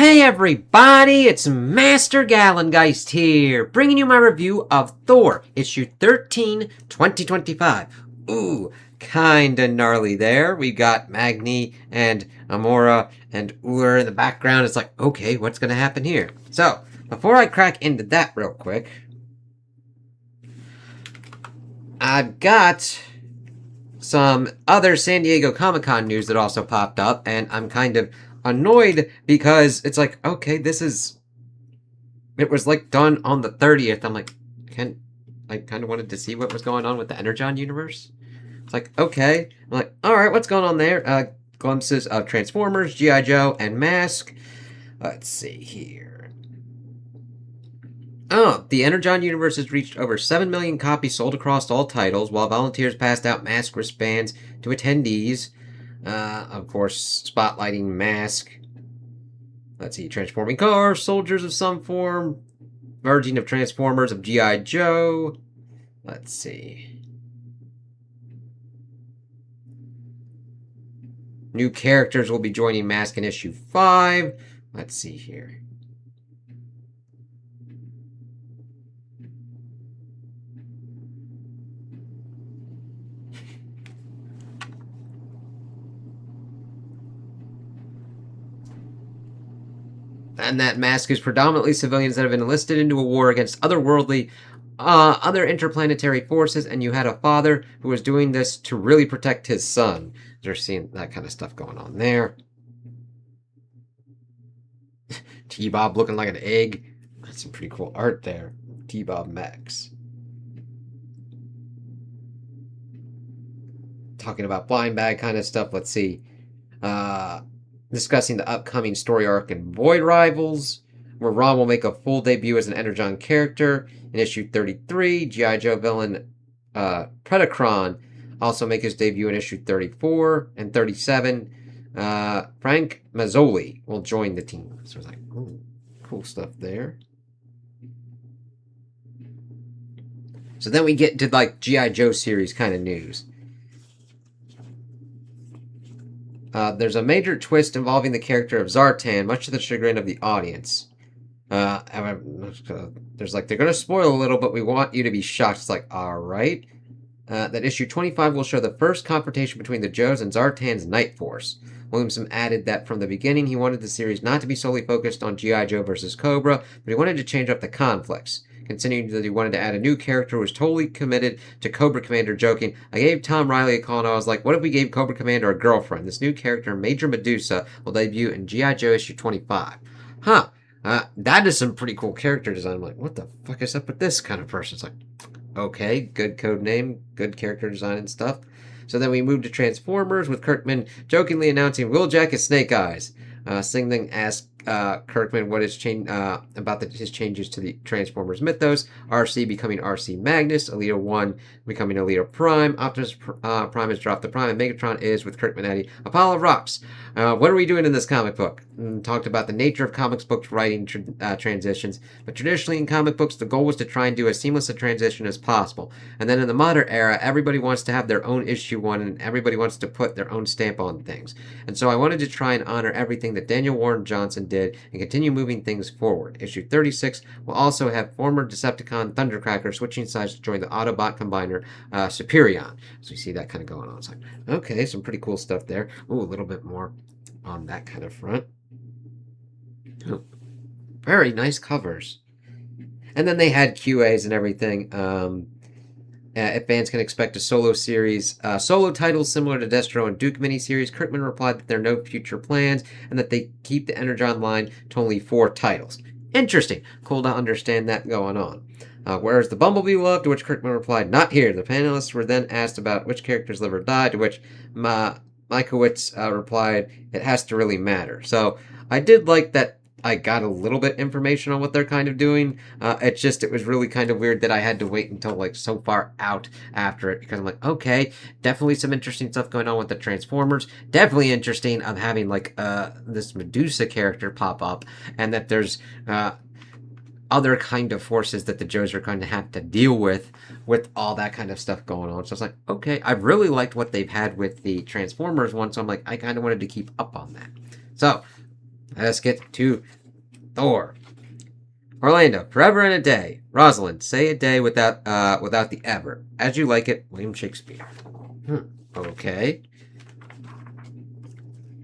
Hey everybody, it's Master Gallengeist here, bringing you my review of Thor, issue 13, 2025. Ooh, kinda gnarly there. We got Magni and Amora and Ur in the background. It's like, okay, what's gonna happen here? So, before I crack into that real quick, I've got some other San Diego Comic-Con news that also popped up, and I'm kind of annoyed because it's like, okay, it was like done on the 30th. I'm like, I kind of wanted to see what was going on with the Energon universe. It's like, okay. I'm like, alright, what's going on there? Glimpses of Transformers, G.I. Joe, and Mask. Let's see here. Oh, the Energon universe has reached over 7 million copies sold across all titles, while volunteers passed out mask wristbands to attendees. Of course, spotlighting Mask. Let's see, transforming cars, soldiers of some form, verging of Transformers of G.I. Joe. Let's see. New characters will be joining Mask in issue 5. Let's see here. And that Mask is predominantly civilians that have been enlisted into a war against other interplanetary forces, and you had a father who was doing this to really protect his son. They're seeing that kind of stuff going on there. T-Bob looking like an egg. That's some pretty cool art there. T-Bob Max. Talking about blind bag kind of stuff. Let's see. Discussing the upcoming story arc in Void Rivals, where Ron will make a full debut as an Energon character. In issue 33, G.I. Joe villain Predacron also make his debut in issue 34 and 37. Frank Mazzoli will join the team. So it's like, ooh, cool stuff there. So then we get to like G.I. Joe series kind of news. There's a major twist involving the character of Zartan, much to the chagrin of the audience. There's like, they're going to spoil a little, but we want you to be shocked. It's like, alright. That issue 25 will show the first confrontation between the Joes and Zartan's Night Force. Williamson added that from the beginning he wanted the series not to be solely focused on G.I. Joe versus Cobra, but he wanted to change up the conflicts. Considering that he wanted to add a new character who was totally committed to Cobra Commander, joking, I gave Tom Riley a call and I was like, what if we gave Cobra Commander a girlfriend? This new character, Major Medusa, will debut in G.I. Joe issue 25. Huh. That is some pretty cool character design. I'm like, what the fuck is up with this kind of person? It's like, okay, good code name, good character design and stuff. So then we move to Transformers with Kirkman jokingly announcing Wheeljack is Snake Eyes. Singling asked Kirkman what has changed about his changes to the Transformers mythos. RC becoming RC Magnus, Alita 1 becoming Alita Prime, Optimus Prime has dropped the Prime, and Megatron is, with Kirkman adding, Apollo rocks. What are we doing in this comic book? Talked about the nature of comics books writing transitions, but traditionally in comic books the goal was to try and do as seamless a transition as possible. And then in the modern era, everybody wants to have their own issue one, and everybody wants to put their own stamp on things. And so I wanted to try and honor everything that Daniel Warren Johnson did and continue moving things forward. Issue 36 will also have former Decepticon Thundercracker switching sides to join the Autobot combiner Superion. So we see that kind of going on. It's like, okay, some pretty cool stuff there. Ooh, a little bit more on that kind of front. Ooh, very nice covers. And then they had QAs and everything. If fans can expect a solo series, solo titles similar to Destro and Duke miniseries, Kirkman replied that there are no future plans and that they keep the Energon line to only 4 titles. Interesting. Cool to understand that going on. Whereas the Bumblebee love, to which Kirkman replied, not here. The panelists were then asked about which characters live or die, to which Mikowitz replied, it has to really matter. So I did like that I got a little bit information on what they're kind of doing. It was really kind of weird that I had to wait until like so far out after it, because I'm like, okay, definitely some interesting stuff going on with the Transformers. Definitely interesting of having like this Medusa character pop up, and that there's other kind of forces that the Joes are going to have to deal with all that kind of stuff going on. So it's like, okay, I've really liked what they've had with the Transformers one, so I'm like, I kind of wanted to keep up on that. So Let us get to Thor. Orlando, forever and a day. Rosalind, say a day without the ever. As you like it, William Shakespeare. Okay.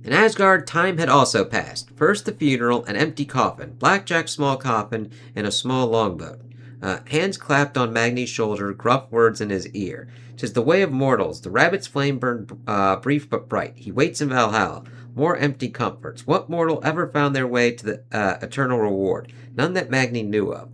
In Asgard, time had also passed. First the funeral, an empty coffin, Blackjack's small coffin, and a small longboat. Hands clapped on Magni's shoulder, gruff words in his ear. "'Tis the way of mortals. The rabbit's flame burned brief but bright. He waits in Valhalla. More empty comforts. What mortal ever found their way to the eternal reward? None that Magni knew of.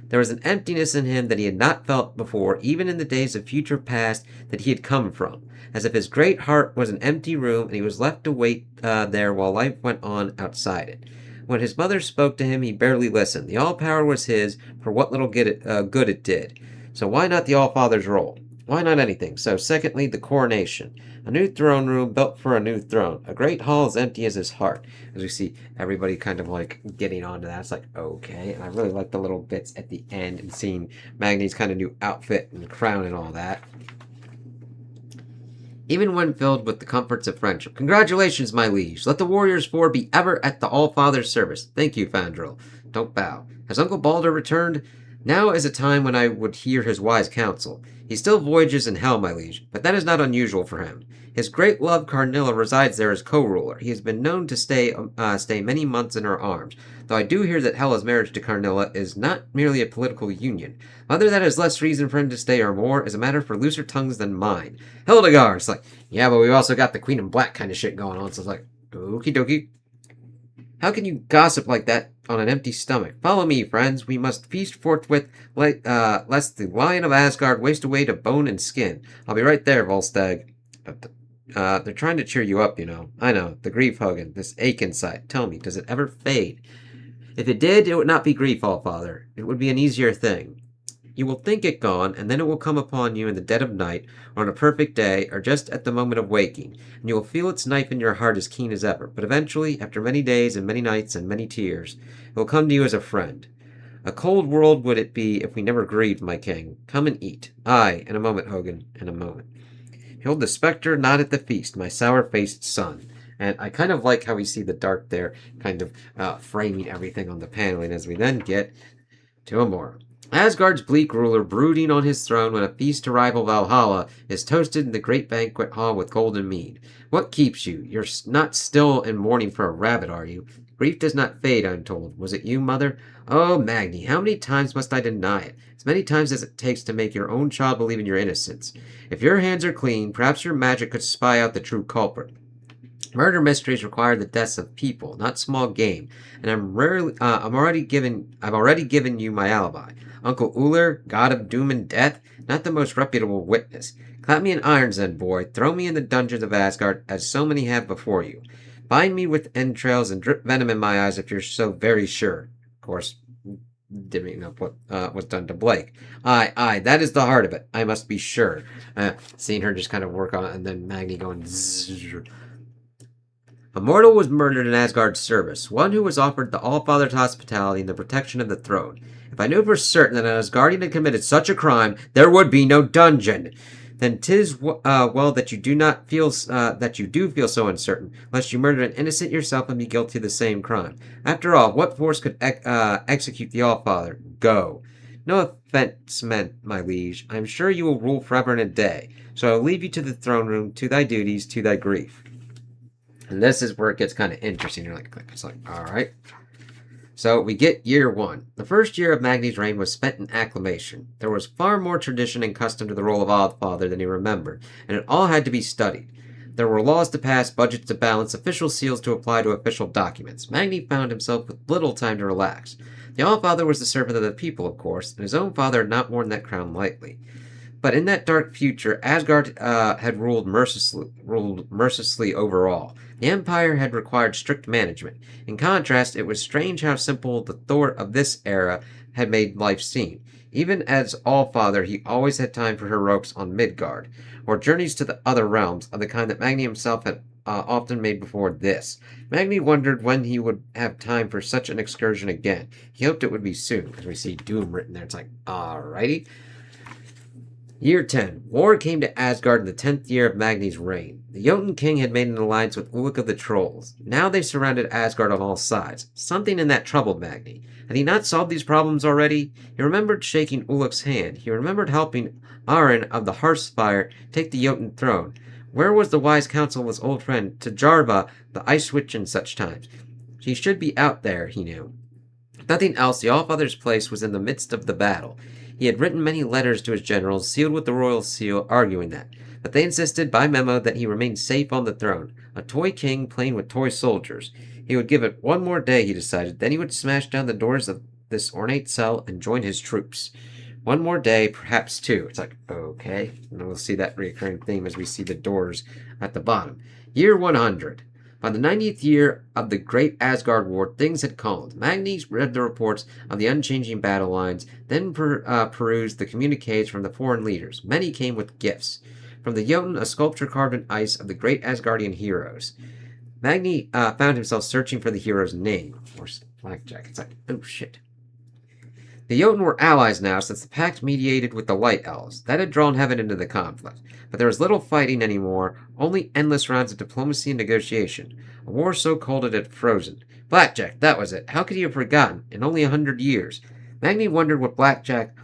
There was an emptiness in him that he had not felt before, even in the days of future past that he had come from, as if his great heart was an empty room and he was left to wait there while life went on outside it. When his mother spoke to him, he barely listened. The all-power was his, for what little good it did. So why not the All-Father's role? Why not anything? So, secondly, the coronation. A new throne room built for a new throne. A great hall as empty as his heart. As we see everybody kind of like getting onto that. It's like, okay. And I really like the little bits at the end and seeing Magni's kind of new outfit and crown and all that. Even when filled with the comforts of friendship. Congratulations, my liege. Let the warriors four be ever at the All-Father's service. Thank you, Fandral. Don't bow. Has Uncle Balder returned? Now is a time when I would hear his wise counsel. He still voyages in hell, my liege, but that is not unusual for him. His great love Carnilla resides there as co-ruler. He has been known to stay many months in her arms, though I do hear that Hela's marriage to Carnilla is not merely a political union. Whether that is less reason for him to stay or more is a matter for looser tongues than mine. Hildegard, it's like, yeah, but we've also got the Queen in Black kind of shit going on, so it's like, okie dokie. How can you gossip like that on an empty stomach? Follow me, friends. We must feast forthwith, lest the Lion of Asgard waste away to bone and skin. I'll be right there, Volstagg. They're trying to cheer you up, you know. I know, the grief hugging, this ache inside. Tell me, does it ever fade? If it did, it would not be grief, All-Father. It would be an easier thing. You will think it gone, and then it will come upon you in the dead of night, or on a perfect day, or just at the moment of waking, and you will feel its knife in your heart as keen as ever. But eventually, after many days and many nights and many tears, it will come to you as a friend. A cold world would it be if we never grieved, my king. Come and eat. Aye, in a moment, Hogan, in a moment. Behold the spectre not at the feast, my sour-faced son. And I kind of like how we see the dark there, kind of framing everything on the paneling as we then get to Amora. Asgard's bleak ruler, brooding on his throne when a feast to rival Valhalla is toasted in the great banquet hall with golden mead. What keeps you? You're not still in mourning for a rabbit, are you? Grief does not fade, I'm told. Was it you, mother? Oh, Magni, how many times must I deny it? As many times as it takes to make your own child believe in your innocence. If your hands are clean, perhaps your magic could spy out the true culprit. Murder mysteries require the deaths of people, not small game, and I've already given you my alibi. Uncle Uller, god of doom and death, not the most reputable witness. Clap me in irons then, boy. Throw me in the dungeons of Asgard, as so many have before you. Bind me with entrails and drip venom in my eyes if you're so very sure. Of course, divvying up what was done to Blake. Aye, that is the heart of it. I must be sure. Seeing her just kind of work on it, and then Magni going zzz. A mortal was murdered in Asgard's service, one who was offered the All-Father's hospitality and the protection of the throne. If I knew for certain that an Asgardian had committed such a crime, there would be no dungeon. Then 'tis well that you do feel so uncertain, lest you murder an innocent yourself and be guilty of the same crime. After all, what force could execute the All-Father? Go. No offense meant, my liege. I am sure you will rule forever and a day. So I will leave you to the throne room, to thy duties, to thy grief. And this is where it gets kind of interesting. You're like, it's like, all right. So we get year one. The first year of Magni's reign was spent in acclamation. There was far more tradition and custom to the role of All-Father than he remembered, and it all had to be studied. There were laws to pass, budgets to balance, official seals to apply to official documents. Magni found himself with little time to relax. The All-Father was the servant of the people, of course, and his own father had not worn that crown lightly. But in that dark future, Asgard had ruled mercilessly over all. The Empire had required strict management. In contrast, it was strange how simple the Thor of this era had made life seem. Even as All-Father, he always had time for heroics on Midgard, or journeys to the other realms of the kind that Magni himself had often made before this. Magni wondered when he would have time for such an excursion again. He hoped it would be soon, as we see Doom written there. It's like, alrighty. Year 10. War came to Asgard in the 10th year of Magni's reign. The Jotun king had made an alliance with Uluk of the Trolls. Now they surrounded Asgard on all sides. Something in that troubled Magni. Had he not solved these problems already? He remembered shaking Uluk's hand. He remembered helping Arin of the Hearthfire take the Jotun throne. Where was the wise counsel of his old friend Tajarva, the Ice Witch in such times? He should be out there, he knew. If nothing else, the Allfather's place was in the midst of the battle. He had written many letters to his generals, sealed with the royal seal, arguing that. But they insisted by memo that he remain safe on the throne, a toy king playing with toy soldiers. He would give it one more day, he decided, then he would smash down the doors of this ornate cell and join his troops. One more day, perhaps two. It's like, okay. And we'll see that recurring theme as we see the doors at the bottom. Year 100. By the 90th year of the Great Asgard War, things had calmed. Magni read the reports of the unchanging battle lines, then perused the communiques from the foreign leaders. Many came with gifts. From the Jotun, a sculpture carved in ice of the great Asgardian heroes. Magni found himself searching for the hero's name. Or Blackjack. It's like, oh shit. The Jotun were allies now, since the pact mediated with the Light Elves. That had drawn heaven into the conflict. But there was little fighting anymore, only endless rounds of diplomacy and negotiation. A war so cold it had frozen. Blackjack, that was it. How could he have forgotten? In only 100 years. Magni wondered what Blackjack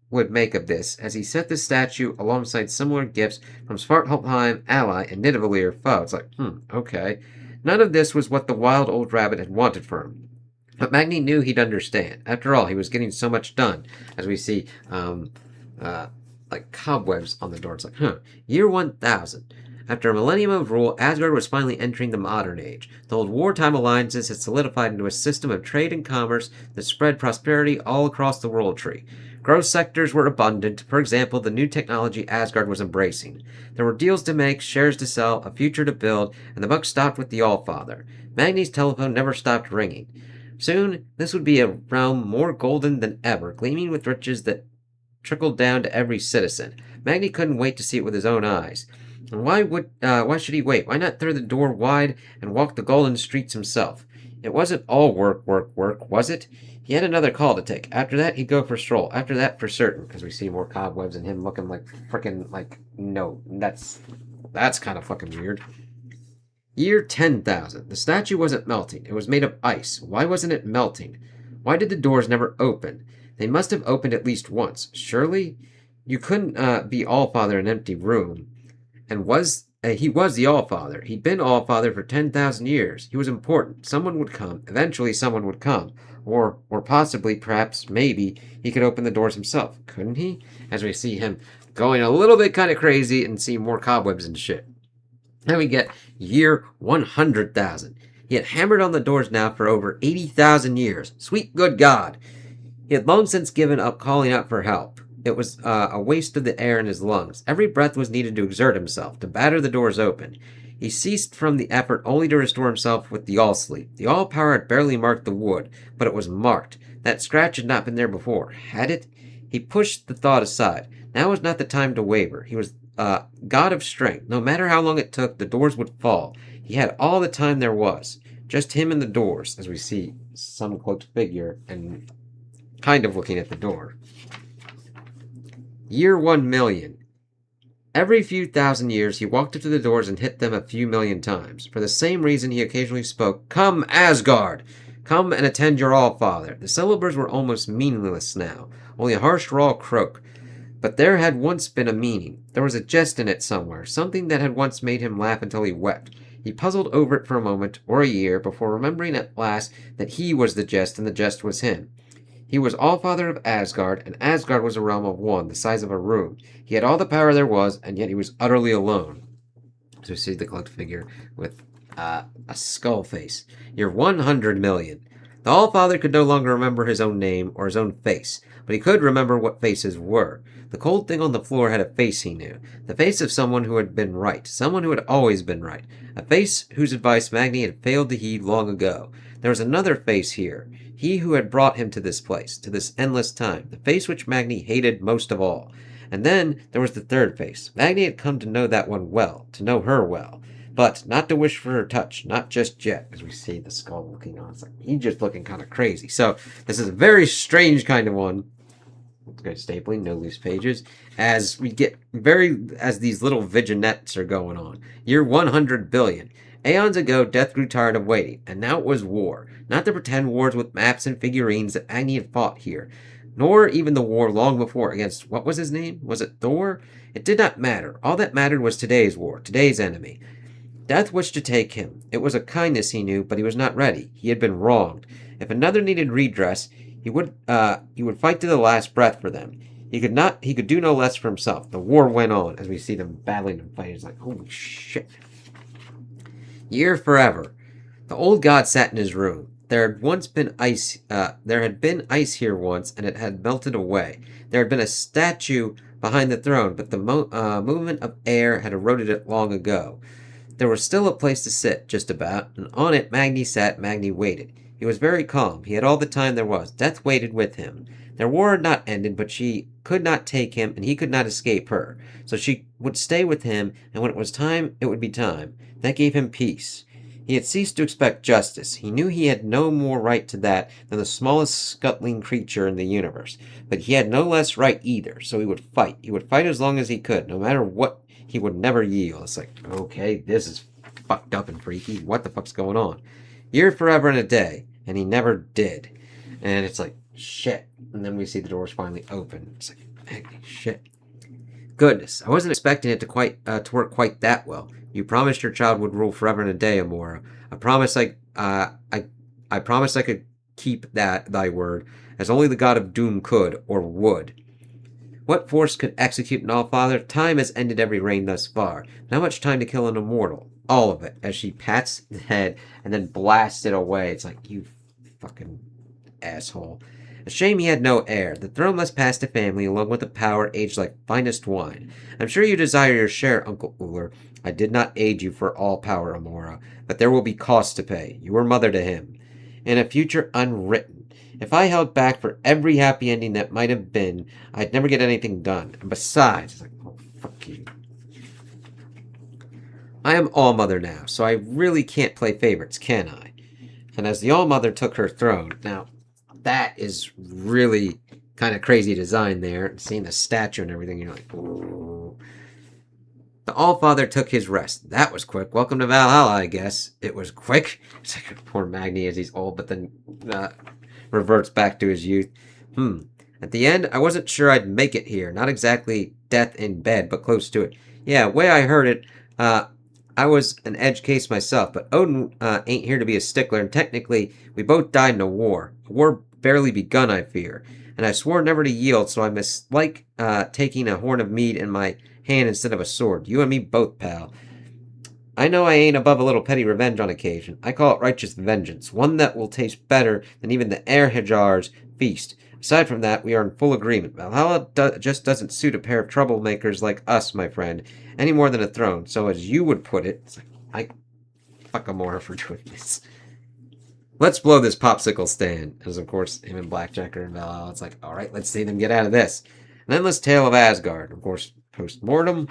would make of this, as he set the statue alongside similar gifts from Svartalfheim ally and Nidavellir foe. It's like, okay. None of this was what the wild old rabbit had wanted for him. But Magni knew he'd understand. After all, he was getting so much done, as we see, like cobwebs on the door. It's like, Year 1000. After a millennium of rule, Asgard was finally entering the modern age. The old wartime alliances had solidified into a system of trade and commerce that spread prosperity all across the world tree. Growth sectors were abundant, for example, the new technology Asgard was embracing. There were deals to make, shares to sell, a future to build, and the buck stopped with the Allfather. Magni's telephone never stopped ringing. Soon, this would be a realm more golden than ever, gleaming with riches that trickled down to every citizen. Magni couldn't wait to see it with his own eyes. And why should he wait? Why not throw the door wide and walk the golden streets himself? It wasn't all work, was it? He had another call to take. After that, he'd go for a stroll. After that, for certain. As we see more cobwebs and him looking like frickin' like, no, that's kind of fucking weird. Year 10,000. The statue wasn't melting. It was made of ice. Why wasn't it melting? Why did the doors never open? They must have opened at least once. Surely you couldn't be Allfather in an empty room. And he was the Allfather. He'd been Allfather for 10,000 years. He was important. Someone would come. Eventually someone would come. Or possibly, perhaps, maybe, he could open the doors himself. Couldn't he? As we see him going a little bit kind of crazy and see more cobwebs and shit. Then we get year 100,000. He had hammered on the doors now for over 80,000 years. Sweet good God! He had long since given up calling out for help. It was a waste of the air in his lungs. Every breath was needed to exert himself, to batter the doors open. He ceased from the effort only to restore himself with the all-sleep. The all-power had barely marked the wood, but it was marked. That scratch had not been there before. Had it? He pushed the thought aside. Now was not the time to waver. He was God of strength. No matter how long it took, the doors would fall. He had all the time there was. Just him and the doors, as we see some cloaked figure and kind of looking at the door. Year 1,000,000. Every few thousand years, he walked up to the doors and hit them a few million times. For the same reason, he occasionally spoke, "Come, Asgard! Come and attend your Allfather." The syllables were almost meaningless now, only a harsh, raw croak. But there had once been a meaning. There was a jest in it somewhere, something that had once made him laugh until he wept. He puzzled over it for a moment, or a year, before remembering at last that he was the jest and the jest was him. He was Allfather of Asgard, and Asgard was a realm of one, the size of a room. He had all the power there was, and yet he was utterly alone. So we see the cloaked figure with a skull face. You're 100,000,000. The Allfather could no longer remember his own name or his own face, but he could remember what faces were. The cold thing on the floor had a face he knew. The face of someone who had been right. Someone who had always been right. A face whose advice Magni had failed to heed long ago. There was another face here. He who had brought him to this place, to this endless time. The face which Magni hated most of all. And then there was the third face. Magni had come to know that one well, to know her well. But not to wish for her touch, not just yet, as we see the skull looking on. It's like, he's just looking kind of crazy. So this is a very strange kind of one. Okay, stapling, no loose pages. As these little vignettes are going on. Year 100 billion. Aeons ago, Death grew tired of waiting, and now it was war. Not the pretend wars with maps and figurines that Agni had fought here, nor even the war long before against, what was his name? Was it Thor? It did not matter. All that mattered was today's war, today's enemy. Death wished to take him. It was a kindness he knew, but he was not ready. He had been wronged. If another needed redress, he would fight to the last breath for them. He could do no less for himself. The war went on as we see them battling and fighting. It's like, holy shit. Year forever. The old god sat in his room. There had been ice here once, and it had melted away. There had been a statue behind the throne, but the movement of air had eroded it long ago. There was still a place to sit, just about, and on it Magni sat, Magni waited. He was very calm. He had all the time there was. Death waited with him. Their war had not ended, but she could not take him, and he could not escape her. So she would stay with him, and when it was time, it would be time. That gave him peace. He had ceased to expect justice. He knew he had no more right to that than the smallest scuttling creature in the universe. But he had no less right either, so he would fight. He would fight as long as he could, no matter what. He would never yield. It's like, okay, this is fucked up and freaky. What the fuck's going on? Year forever and a day, and he never did. And it's like, shit. And then we see the doors finally open. It's like, shit. Goodness, I wasn't expecting it to work quite that well. You promised your child would rule forever and a day, Amora. I promised I could keep thy word, as only the god of doom could or would. What force could execute an All-Father? Time has ended every reign thus far. Not much time to kill an immortal. All of it. As she pats the head and then blasts it away. It's like, you fucking asshole. A shame he had no heir. The throne must pass to family, along with the power aged like finest wine. I'm sure you desire your share, Uncle Uller. I did not aid you for all power, Amora, but there will be costs to pay. You were mother to him. In a future unwritten. If I held back for every happy ending that might have been, I'd never get anything done. And besides, it's like, oh, fuck you. I am All-Mother now, so I really can't play favorites, can I? And as the All-Mother took her throne, now, that is really kind of crazy design there. Seeing the statue and everything, you're like, ooh. The All-Father took his rest. That was quick. Welcome to Valhalla, I guess. It was quick. It's like poor Magni as he's old, but then reverts back to his youth. At the end, I wasn't sure I'd make it here. Not exactly death in bed, but close to it. Yeah, way I heard it, I was an edge case myself, but Odin ain't here to be a stickler, and technically, we both died in a war. A war barely begun, I fear. And I swore never to yield, so I mislike taking a horn of mead in my hand instead of a sword. You and me both, pal. I know I ain't above a little petty revenge on occasion. I call it righteous vengeance, one that will taste better than even the Hajar's feast. Aside from that, we are in full agreement. Valhalla just doesn't suit a pair of troublemakers like us, my friend, any more than a throne. So as you would put it, it's like, fuck Amora for doing this. Let's blow this popsicle stand. As of course, him and Blackjack are in Valhalla. It's like, alright, let's see them get out of this. An endless tale of Asgard. Of course, post-mortem.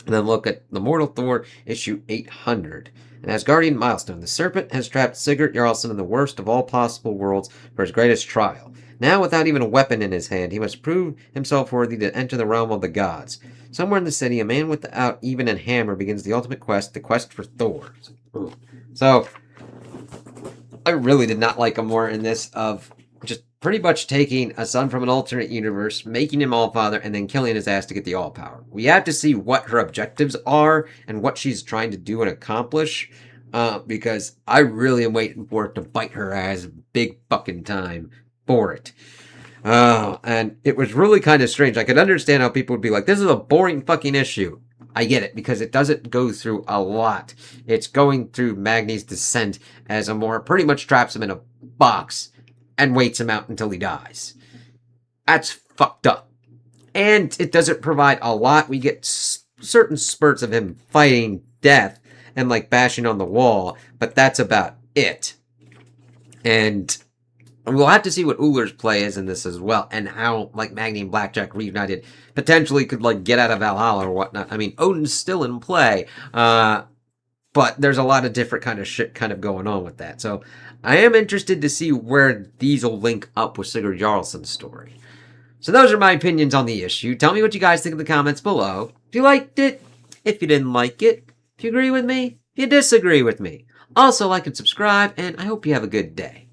And then look at the Mortal Thor, issue 800. An Asgardian milestone. The serpent has trapped Sigurd Jarlson in the worst of all possible worlds for his greatest trial. Now, without even a weapon in his hand, he must prove himself worthy to enter the realm of the gods. Somewhere in the city, a man without even a hammer begins the ultimate quest, the quest for Thor. So, I really did not like Amora in this, of just pretty much taking a son from an alternate universe, making him All-Father, and then killing his ass to get the All-Power. We have to see what her objectives are and what she's trying to do and accomplish, because I really am waiting for it to bite her ass big fucking time for it. And it was really kind of strange. I could understand how people would be like, this is a boring fucking issue. I get it, because it doesn't go through a lot. It's going through Magni's descent as Amora pretty much traps him in a box and waits him out until he dies. That's fucked up. And it doesn't provide a lot. We get certain spurts of him fighting death and like bashing on the wall, but that's about it. And we'll have to see what Uller's play is in this as well, and how like Magni and Blackjack reunited potentially could like get out of Valhalla or whatnot. I mean, Odin's still in play, but there's a lot of different kind of shit kind of going on with that. So I am interested to see where these will link up with Sigurd Jarlson's story. So those are my opinions on the issue. Tell me what you guys think in the comments below. If you liked it, if you didn't like it, if you agree with me, if you disagree with me. Also, like and subscribe, and I hope you have a good day.